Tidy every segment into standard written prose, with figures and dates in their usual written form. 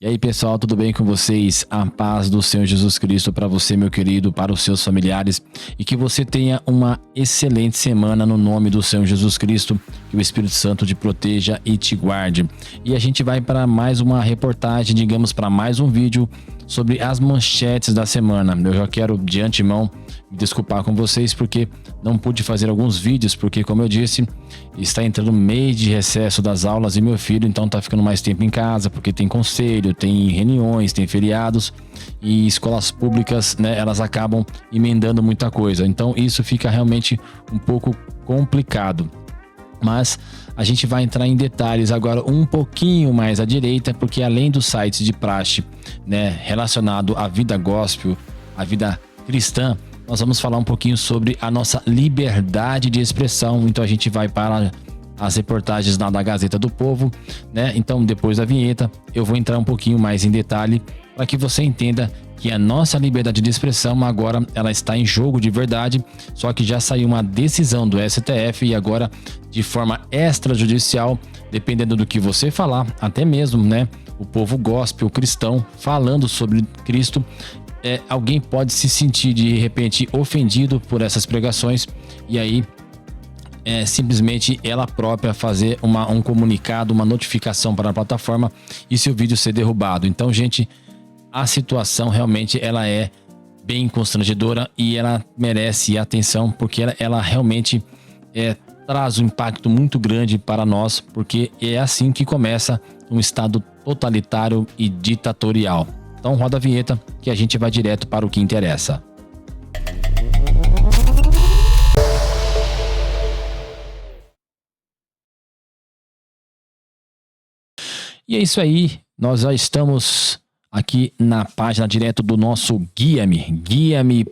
E aí, pessoal, tudo bem com vocês? A paz do Senhor Jesus Cristo para você, meu querido, para os seus familiares, e que você tenha uma excelente semana no nome do Senhor Jesus Cristo. Que o Espírito Santo te proteja e te guarde. E a gente vai para mais uma reportagem, digamos, para mais um vídeo sobre as manchetes da semana. Eu já quero de antemão me desculpar com vocês porque não pude fazer alguns vídeos, porque, como eu disse, está entrando mês de recesso das aulas e meu filho então tá ficando mais tempo em casa, porque tem conselho, tem reuniões, tem feriados, e escolas públicas, né, elas acabam emendando muita coisa, então isso fica realmente um pouco complicado. Mas a gente vai entrar em detalhes agora um pouquinho mais à direita, porque além dos sites de praxe, né, relacionado à vida gospel, à vida cristã, nós vamos falar um pouquinho sobre a nossa liberdade de expressão. Então a gente vai para as reportagens da Gazeta do Povo, né? Então depois da vinheta eu vou entrar um pouquinho mais em detalhe para que você entenda que a nossa liberdade de expressão agora ela está em jogo de verdade, só que já saiu uma decisão do STF e agora de forma extrajudicial, dependendo do que você falar, até mesmo, né, o povo gospel cristão falando sobre Cristo, alguém pode se sentir de repente ofendido por essas pregações e aí simplesmente ela própria fazer um comunicado, uma notificação para a plataforma e seu vídeo ser derrubado. Então, gente, a situação realmente ela é bem constrangedora e ela merece atenção, porque ela realmente traz um impacto muito grande para nós, porque é assim que começa um estado totalitário e ditatorial. Então roda a vinheta que a gente vai direto para o que interessa. E é isso aí, nós já estamos aqui na página direto do nosso guiame.com.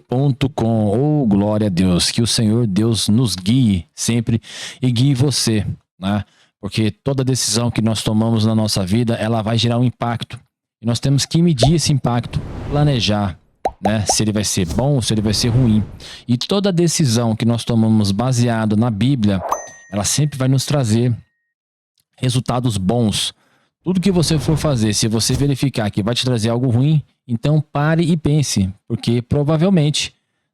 Oh, glória a Deus, que o Senhor Deus nos guie sempre e guie você, né? Porque toda decisão que nós tomamos na nossa vida, ela vai gerar um impacto. E nós temos que medir esse impacto, planejar, né? Se ele vai ser bom ou se ele vai ser ruim. E toda decisão que nós tomamos baseado na Bíblia, ela sempre vai nos trazer resultados bons. Tudo que você for fazer, se você verificar que vai te trazer algo ruim, então pare e pense, porque provavelmente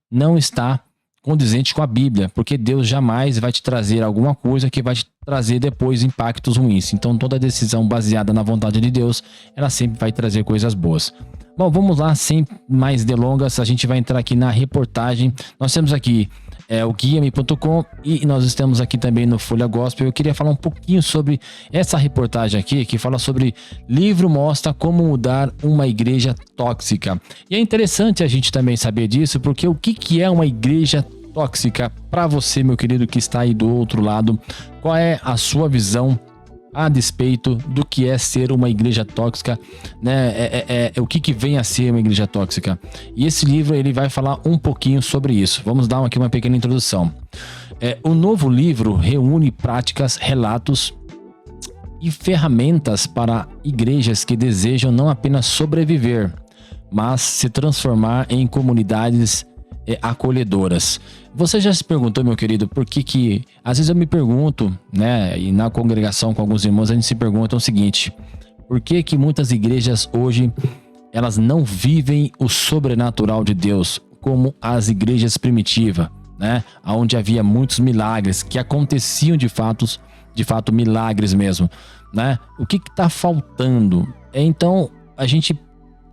não está condizente com a Bíblia, porque Deus jamais vai te trazer alguma coisa que vai te trazer depois impactos ruins. Então toda decisão baseada na vontade de Deus, ela sempre vai trazer coisas boas. Bom, vamos lá, sem mais delongas, a gente vai entrar aqui na reportagem. Nós temos aqui o guiame.com e nós estamos aqui também no Folha Gospel. Eu queria falar um pouquinho sobre essa reportagem aqui, que fala sobre livro mostra como mudar uma igreja tóxica. E é interessante a gente também saber disso, porque o que é uma igreja tóxica para você, meu querido, que está aí do outro lado? Qual é a sua visão a despeito do que é ser uma igreja tóxica, né? O que vem a ser uma igreja tóxica? E esse livro ele vai falar um pouquinho sobre isso. Vamos dar aqui uma pequena introdução. O novo livro reúne práticas, relatos e ferramentas para igrejas que desejam não apenas sobreviver, mas se transformar em comunidades acolhedoras. Você já se perguntou, meu querido, por que às vezes eu me pergunto, né, e na congregação com alguns irmãos a gente se pergunta o seguinte: por que muitas igrejas hoje elas não vivem o sobrenatural de Deus como as igrejas primitivas, né, onde havia muitos milagres que aconteciam de fato milagres mesmo, né? O que está faltando? Então a gente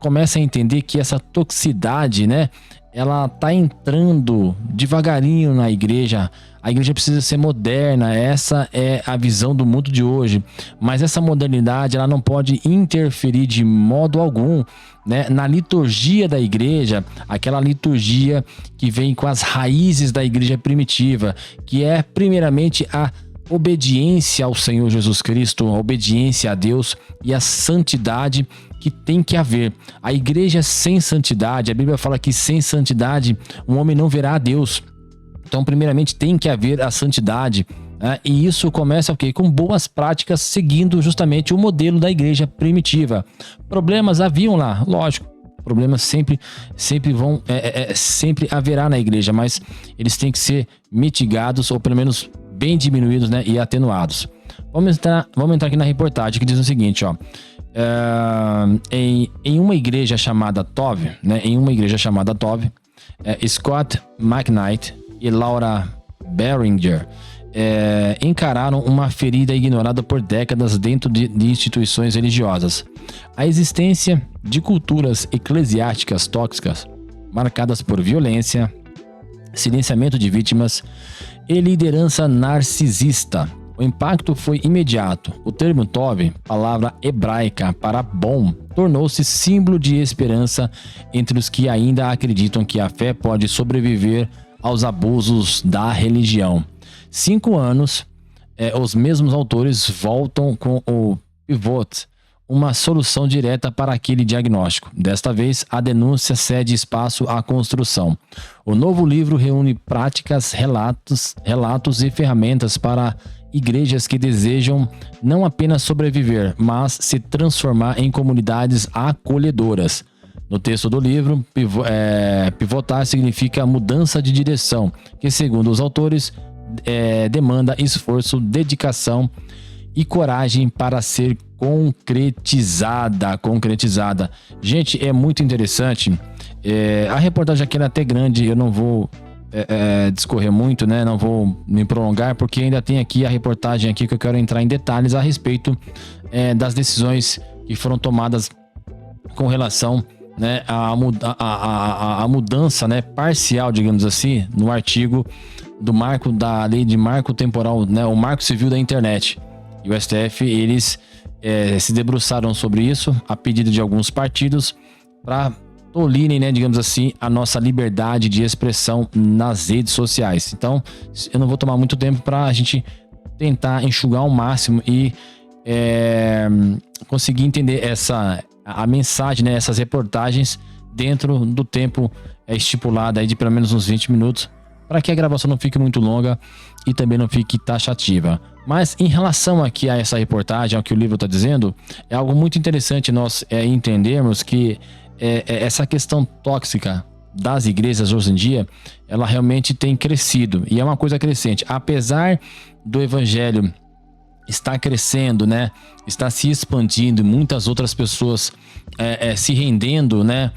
começa a entender que essa toxicidade, né, ela tá entrando devagarinho na igreja. A igreja precisa ser moderna, essa é a visão do mundo de hoje. Mas essa modernidade, ela não pode interferir de modo algum, né, na liturgia da igreja, aquela liturgia que vem com as raízes da igreja primitiva, que é primeiramente a obediência ao Senhor Jesus Cristo, a obediência a Deus e a santidade que tem que haver. A igreja sem santidade, a Bíblia fala que sem santidade um homem não verá a Deus. Então, primeiramente, tem que haver a santidade, né? E isso começa com boas práticas, seguindo justamente o modelo da igreja primitiva. Problemas haviam lá, lógico. Problemas sempre vão, sempre haverá na igreja, mas eles têm que ser mitigados ou pelo menos bem diminuídos, né, e atenuados. Vamos entrar aqui na reportagem que diz o seguinte, ó: Em uma igreja chamada Tove, né? Scott McKnight e Laura Barringer encararam uma ferida ignorada por décadas dentro de instituições religiosas. A existência de culturas eclesiásticas tóxicas, marcadas por violência, silenciamento de vítimas e liderança narcisista. O impacto foi imediato. O termo Tove, palavra hebraica para bom, tornou-se símbolo de esperança entre os que ainda acreditam que a fé pode sobreviver aos abusos da religião. 5 anos, os mesmos autores voltam com o Pivot, uma solução direta para aquele diagnóstico. Desta vez, a denúncia cede espaço à construção. O novo livro reúne práticas, relatos e ferramentas para igrejas que desejam não apenas sobreviver, mas se transformar em comunidades acolhedoras. No texto do livro, pivotar significa mudança de direção, que, segundo os autores, demanda esforço, dedicação e coragem para ser concretizada. Gente, é muito interessante. A reportagem aqui é até grande, eu não vou discorrer muito, né? Não vou me prolongar, porque ainda tem aqui a reportagem aqui que eu quero entrar em detalhes a respeito das decisões que foram tomadas com relação, né, à mudança, né, parcial, digamos assim, no artigo da lei de marco temporal, né, o marco civil da internet. E o STF, eles se debruçaram sobre isso a pedido de alguns partidos para tolirem, né, digamos assim, a nossa liberdade de expressão nas redes sociais. Então, eu não vou tomar muito tempo para a gente tentar enxugar ao máximo e conseguir entender a mensagem, né, essas reportagens dentro do tempo estipulado aí de pelo menos uns 20 minutos, para que a gravação não fique muito longa e também não fique taxativa. Mas em relação aqui a essa reportagem, ao que o livro está dizendo, é algo muito interessante nós entendermos que essa questão tóxica das igrejas hoje em dia, ela realmente tem crescido, e é uma coisa crescente. Apesar do evangelho estar crescendo, né, está se expandindo, muitas outras pessoas se rendendo, né,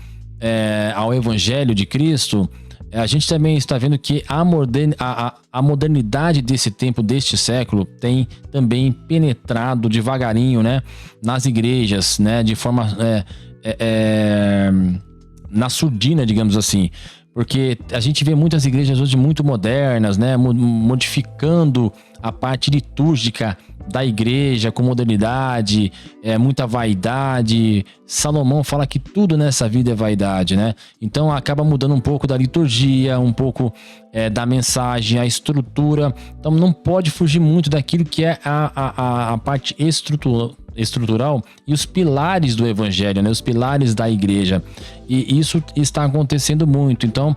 ao evangelho de Cristo, a gente também está vendo que a modernidade desse tempo, deste século, tem também penetrado devagarinho, né, nas igrejas, né, de forma na surdina, digamos assim, porque a gente vê muitas igrejas hoje muito modernas, né, modificando a parte litúrgica da igreja com modernidade, muita vaidade. Salomão fala que tudo nessa vida é vaidade, né? Então acaba mudando um pouco da liturgia, um pouco da mensagem, a estrutura. Então não pode fugir muito daquilo que é a parte estrutural e os pilares do evangelho, né? Os pilares da igreja. E isso está acontecendo muito. Então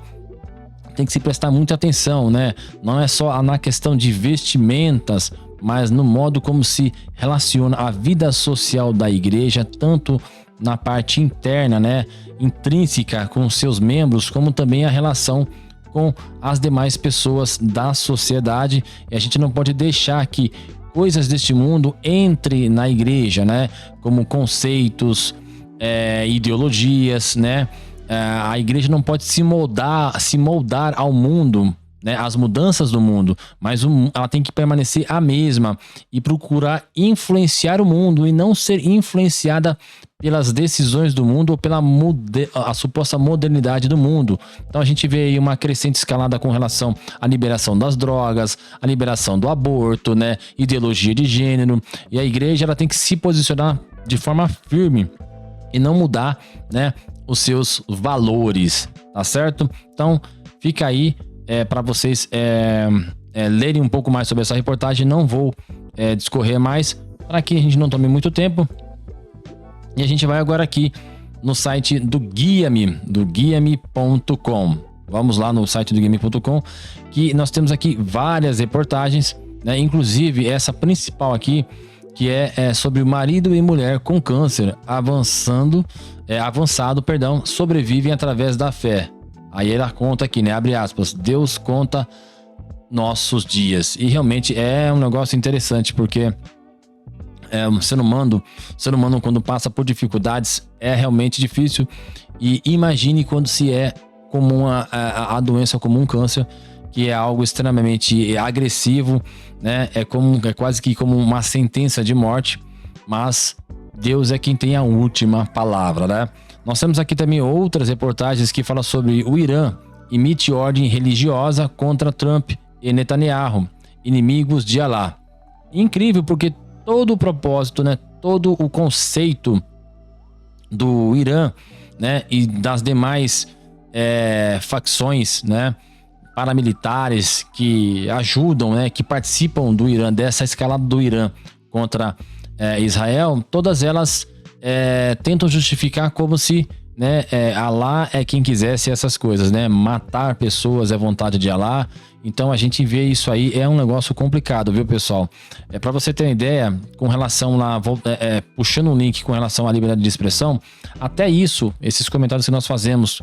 tem que se prestar muita atenção, né? Não é só na questão de vestimentas, mas no modo como se relaciona a vida social da igreja, tanto na parte interna, né, intrínseca com seus membros, como também a relação com as demais pessoas da sociedade. E a gente não pode deixar que coisas deste mundo entre na igreja, né, como conceitos, ideologias, né? A igreja não pode se moldar ao mundo, né, as mudanças do mundo, mas ela tem que permanecer a mesma e procurar influenciar o mundo e não ser influenciada pelas decisões do mundo ou pela a suposta modernidade do mundo. Então a gente vê aí uma crescente escalada com relação à liberação das drogas, à liberação do aborto, né, ideologia de gênero, e a igreja ela tem que se posicionar de forma firme e não mudar, né, os seus valores, tá certo? Então fica aí para vocês lerem um pouco mais sobre essa reportagem. Não vou discorrer mais para que a gente não tome muito tempo. E a gente vai agora aqui no site do guiame.com. Vamos lá no site do guiame.com, que nós temos aqui várias reportagens, né? Inclusive essa principal aqui, que é sobre o marido e mulher com câncer avançado, sobrevivem através da fé. Aí ela conta aqui, né? Abre aspas. Deus conta nossos dias. E realmente é um negócio interessante, porque O ser humano quando passa por dificuldades é realmente difícil. E imagine quando se é comum a doença como um câncer, que é algo extremamente agressivo, né? É quase que como uma sentença de morte, mas Deus é quem tem a última palavra, né? Nós temos aqui também outras reportagens que falam sobre o Irã emite ordem religiosa contra Trump e Netanyahu, inimigos de Alá. Incrível, porque todo o propósito, né? Todo o conceito do Irã, né? E das demais facções, né? Paramilitares que ajudam, né? Que participam do Irã, dessa escalada do Irã contra Israel, todas elas tentam justificar como se, né, Alá é quem quisesse essas coisas, né? Matar pessoas é vontade de Alá. Então a gente vê isso aí, é um negócio complicado, viu, pessoal? Para você ter uma ideia, com relação lá, puxando um link com relação à liberdade de expressão, até isso, esses comentários que nós fazemos,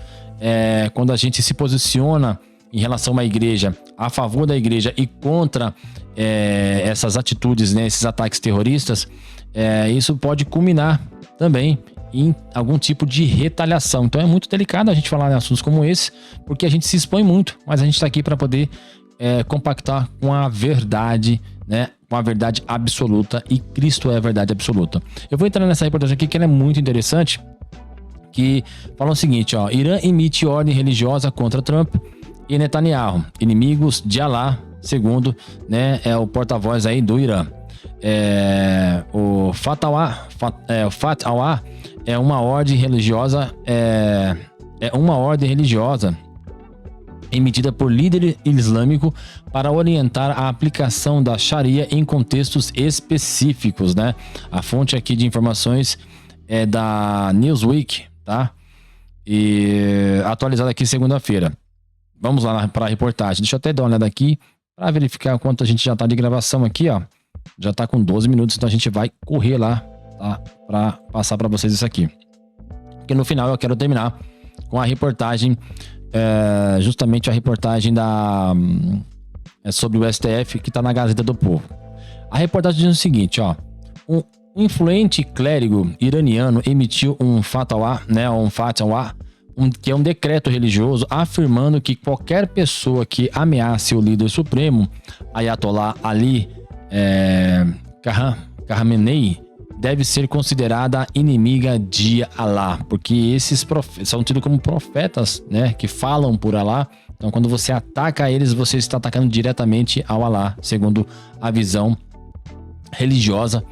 quando a gente se posiciona em relação a uma igreja, a favor da igreja e contra essas atitudes, né, esses ataques terroristas, isso pode culminar também em algum tipo de retaliação. Então é muito delicado a gente falar em assuntos como esse, porque a gente se expõe muito, mas a gente está aqui para poder compactar com a verdade, né? Com a verdade absoluta, e Cristo é a verdade absoluta. Eu vou entrar nessa reportagem aqui que ela é muito interessante, que fala o seguinte, ó: Irã emite ordem religiosa contra Trump e Netanyahu, inimigos de Alá, segundo, né, o porta-voz aí do Irã. O Fatwa é uma ordem religiosa, emitida por líder islâmico para orientar a aplicação da Sharia em contextos específicos, né? A fonte aqui de informações é da Newsweek, tá? E atualizada aqui segunda-feira. Vamos lá para a reportagem. Deixa eu até dar uma olhada aqui para verificar quanto a gente já tá de gravação aqui, ó. Já tá com 12 minutos, então a gente vai correr lá, tá? Para passar para vocês isso aqui. Porque no final eu quero terminar com a reportagem, justamente a reportagem sobre o STF, que tá na Gazeta do Povo. A reportagem diz o seguinte, ó: um influente clérigo iraniano emitiu um fatwa, né? Que é um decreto religioso afirmando que qualquer pessoa que ameace o líder supremo, Ayatollah Ali Khamenei, deve ser considerada inimiga de Alá, porque esses são tidos como profetas, né, que falam por Alá. Então, quando você ataca eles, você está atacando diretamente ao Alá, segundo a visão religiosa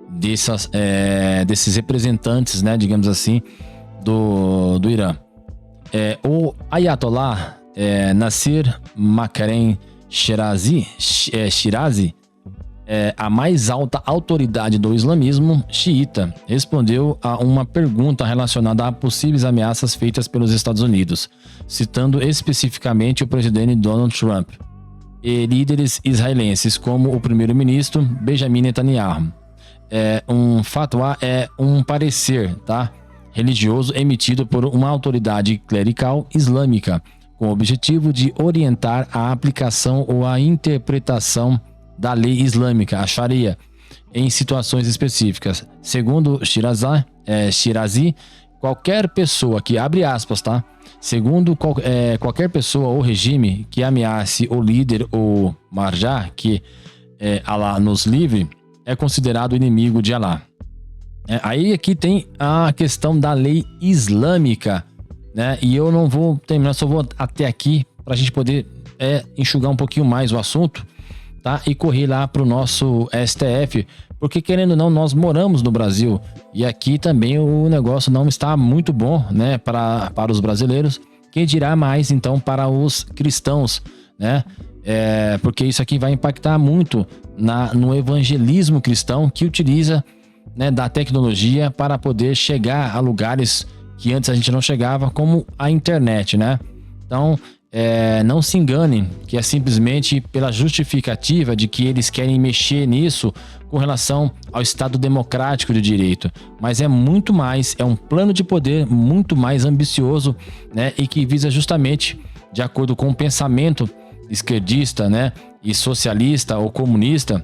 desses representantes, né, digamos assim, do Irã. O Ayatollah Nasir Makarem Shirazi, a mais alta autoridade do islamismo xiita, respondeu a uma pergunta relacionada a possíveis ameaças feitas pelos Estados Unidos, citando especificamente o presidente Donald Trump e líderes israelenses como o primeiro-ministro Benjamin Netanyahu. Um fatwa é um parecer, tá, religioso emitido por uma autoridade clerical islâmica com o objetivo de orientar a aplicação ou a interpretação da lei islâmica, a Sharia, em situações específicas. Segundo Shirazi, qualquer pessoa que, abre aspas, tá? Segundo qualquer pessoa ou regime que ameace o líder ou marjá, que Alá nos livre, é considerado inimigo de Alá. Aí aqui tem a questão da lei islâmica, né? E eu não vou terminar, só vou até aqui para a gente poder enxugar um pouquinho mais o assunto, tá? E correr lá pro nosso STF, porque querendo ou não, nós moramos no Brasil e aqui também o negócio não está muito bom, né? Para os brasileiros, quem dirá mais então para os cristãos, né? Porque isso aqui vai impactar muito no evangelismo cristão, que utiliza, né, da tecnologia para poder chegar a lugares que antes a gente não chegava, como a internet, né? Então, não se enganem que é simplesmente pela justificativa de que eles querem mexer nisso com relação ao Estado democrático de direito, mas é muito mais, é um plano de poder muito mais ambicioso, né, e que visa justamente, de acordo com o pensamento esquerdista, né, e socialista ou comunista,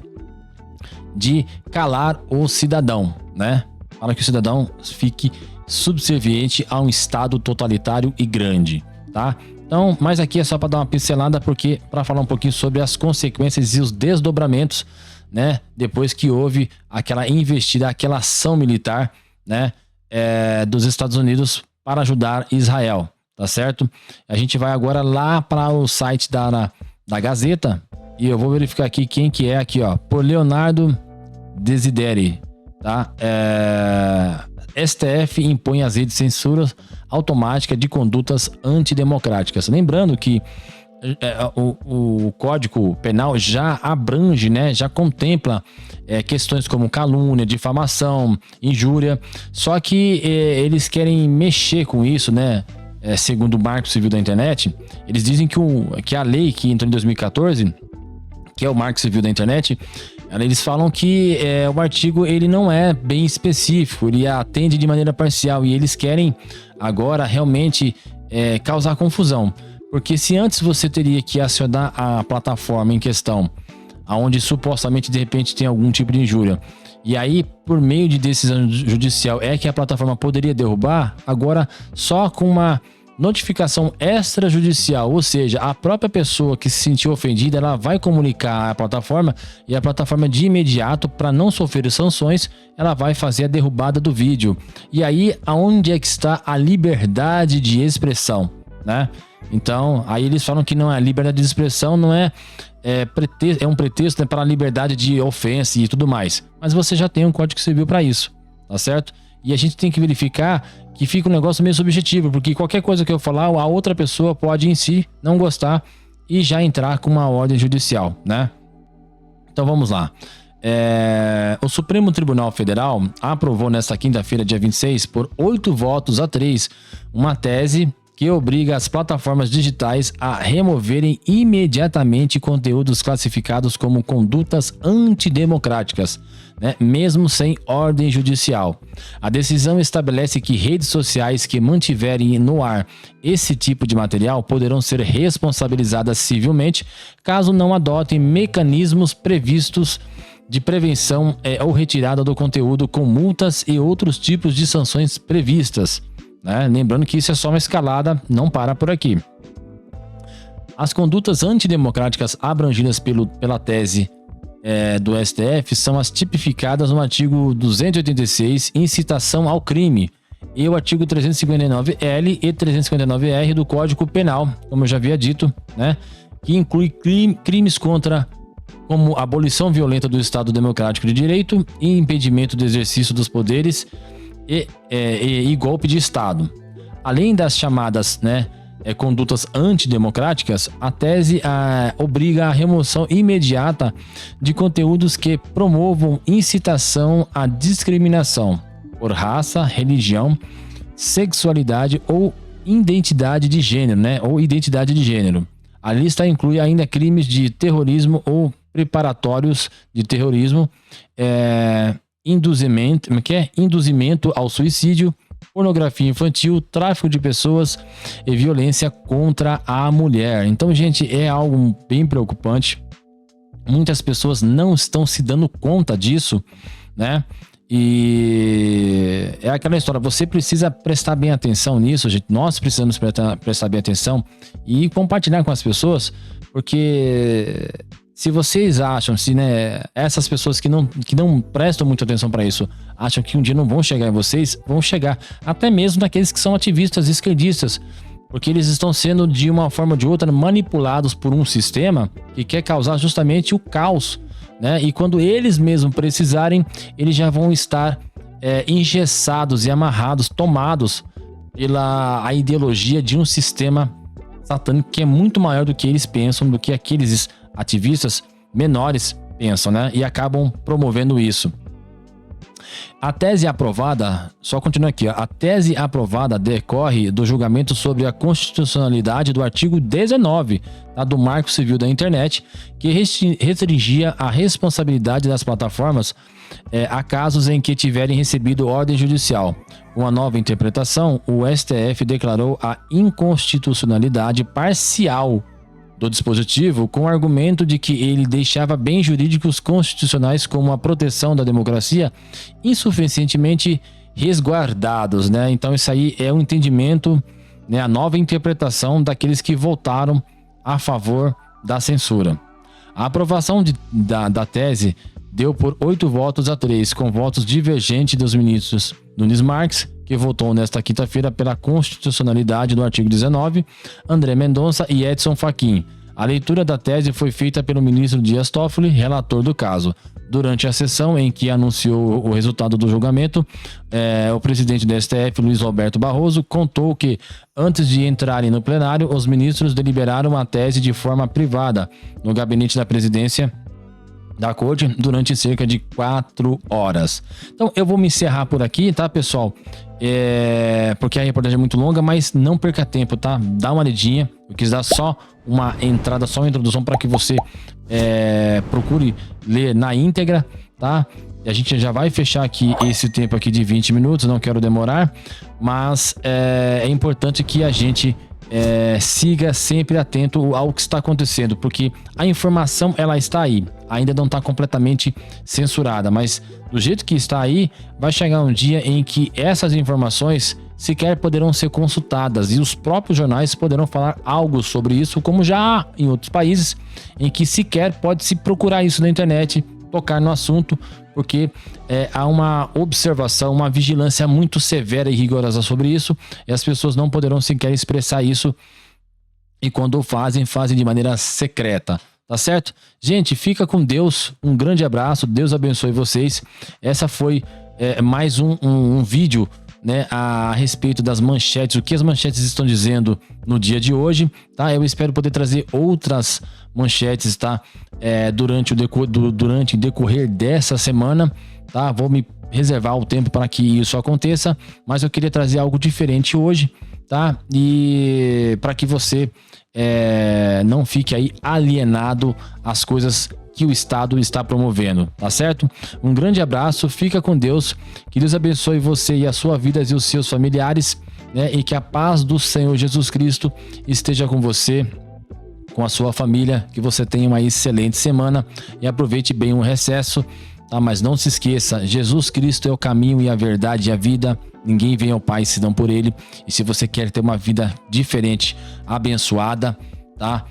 de calar o cidadão, né? Para que o cidadão fique subserviente a um Estado totalitário e grande, tá? Então, mas aqui é só para dar uma pincelada, porque para falar um pouquinho sobre as consequências e os desdobramentos, né? Depois que houve aquela investida, aquela ação militar, né? Dos Estados Unidos para ajudar Israel, tá certo? A gente vai agora lá para o site da Gazeta e eu vou verificar aqui quem que é aqui, ó, por Leonardo Desideri, tá? STF impõe às redes censura automática de condutas antidemocráticas. Lembrando que o Código Penal já abrange, né, já contempla questões como calúnia, difamação, injúria, só que eles querem mexer com isso, né? Segundo o Marco Civil da Internet, eles dizem que a lei que entrou em 2014, que é o Marco Civil da Internet, eles falam que o artigo ele não é bem específico, ele atende de maneira parcial e eles querem agora realmente causar confusão. Porque se antes você teria que acionar a plataforma em questão, onde supostamente de repente tem algum tipo de injúria, e aí por meio de decisão judicial que a plataforma poderia derrubar, agora só com uma notificação extrajudicial, ou seja, a própria pessoa que se sentiu ofendida, ela vai comunicar à plataforma e a plataforma de imediato, para não sofrer sanções, ela vai fazer a derrubada do vídeo. E aí, aonde é que está a liberdade de expressão, né? Então, aí eles falam que não é liberdade de expressão, não é um pretexto, né, para a liberdade de ofensa e tudo mais. Mas você já tem um Código Civil para isso, tá certo? E a gente tem que verificar que fica um negócio meio subjetivo, porque qualquer coisa que eu falar, a outra pessoa pode em si não gostar e já entrar com uma ordem judicial, né? Então vamos lá. O Supremo Tribunal Federal aprovou nesta quinta-feira, dia 26, por 8 votos a 3, uma tese que obriga as plataformas digitais a removerem imediatamente conteúdos classificados como condutas antidemocráticas, né, mesmo sem ordem judicial. A decisão estabelece que redes sociais que mantiverem no ar esse tipo de material poderão ser responsabilizadas civilmente caso não adotem mecanismos previstos de prevenção ou retirada do conteúdo com multas e outros tipos de sanções previstas, né? Lembrando que isso é só uma escalada, não para por aqui. As condutas antidemocráticas abrangidas pela tese do STF são as tipificadas no artigo 286, incitação ao crime, e o artigo 359L e 359R do Código Penal, como eu já havia dito, né? Que inclui crimes como abolição violenta do Estado Democrático de Direito e impedimento do exercício dos poderes e golpe de Estado. Além das chamadas, né, condutas antidemocráticas, a tese obriga a remoção imediata de conteúdos que promovam incitação à discriminação por raça, religião, sexualidade ou identidade de gênero, né, ou identidade de gênero. A lista inclui ainda crimes de terrorismo ou preparatórios de terrorismo, induzimento ao suicídio, pornografia infantil, tráfico de pessoas e violência contra a mulher. Então, gente, é algo bem preocupante. Muitas pessoas não estão se dando conta disso, né? E é aquela história, você precisa prestar bem atenção nisso, gente. Nós precisamos prestar bem atenção e compartilhar com as pessoas, porque se vocês acham, né, essas pessoas que não prestam muita atenção para isso, acham que um dia não vão chegar em vocês, vão chegar. Até mesmo naqueles que são ativistas esquerdistas, porque eles estão sendo, de uma forma ou de outra, manipulados por um sistema que quer causar justamente o caos, né? E quando eles mesmos precisarem, eles já vão estar engessados e amarrados, tomados pela ideologia de um sistema satânico que é muito maior do que eles pensam, do que aqueles ativistas menores pensam, né? E acabam promovendo isso. A tese aprovada, só continua aqui, ó. A tese aprovada decorre do julgamento sobre a constitucionalidade do artigo 19, tá, do Marco Civil da Internet, que restringia a responsabilidade das plataformas a casos em que tiverem recebido ordem judicial. Uma nova interpretação, o STF declarou a inconstitucionalidade parcial do dispositivo com o argumento de que ele deixava bens jurídicos constitucionais como a proteção da democracia insuficientemente resguardados, né? Então isso aí é um entendimento, né, a nova interpretação daqueles que votaram a favor da censura. A aprovação da tese deu por 8-3, com votos divergentes dos ministros Nunes Marques, que votou nesta quinta-feira pela constitucionalidade do artigo 19, André Mendonça e Edson Fachin. A leitura da tese foi feita pelo ministro Dias Toffoli, relator do caso. Durante a sessão em que anunciou o resultado do julgamento, o presidente do STF, Luiz Roberto Barroso, contou que, antes de entrarem no plenário, os ministros deliberaram a tese de forma privada no gabinete da presidência da corte durante cerca de 4 horas. Então eu vou me encerrar por aqui, tá, pessoal? Porque a reportagem é muito longa, mas não perca tempo, tá? Dá uma lidinha. Eu quis dar só uma entrada, só uma introdução para que você procure ler na íntegra, tá? A gente já vai fechar aqui esse tempo aqui de 20 minutos, não quero demorar, mas é importante que a gente siga sempre atento ao que está acontecendo, porque a informação ela está aí, ainda não está completamente censurada, mas do jeito que está aí, vai chegar um dia em que essas informações sequer poderão ser consultadas e os próprios jornais poderão falar algo sobre isso, como já há em outros países em que sequer pode se procurar isso na internet, tocar no assunto, porque há uma observação, uma vigilância muito severa e rigorosa sobre isso, e as pessoas não poderão sequer expressar isso, e quando fazem de maneira secreta, tá certo? Gente, fica com Deus, um grande abraço, Deus abençoe vocês. Essa foi mais um vídeo, né, a respeito das manchetes, o que as manchetes estão dizendo no dia de hoje, tá? Eu espero poder trazer outras manchetes, tá? Durante o decorrer dessa semana, tá? Vou me reservar o tempo para que isso aconteça, mas eu queria trazer algo diferente hoje, tá? E para que você não fique aí alienado às coisas que o Estado está promovendo, tá certo? Um grande abraço, fica com Deus, que Deus abençoe você e a sua vida e os seus familiares, né? E que a paz do Senhor Jesus Cristo esteja com você, com a sua família, que você tenha uma excelente semana e aproveite bem o recesso, tá? Mas não se esqueça, Jesus Cristo é o caminho e a verdade e a vida, ninguém vem ao Pai senão por Ele, e se você quer ter uma vida diferente, abençoada, tá?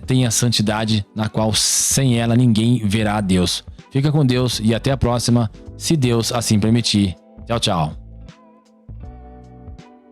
Tenha santidade, na qual sem ela ninguém verá a Deus. Fica com Deus e até a próxima, se Deus assim permitir. Tchau, tchau.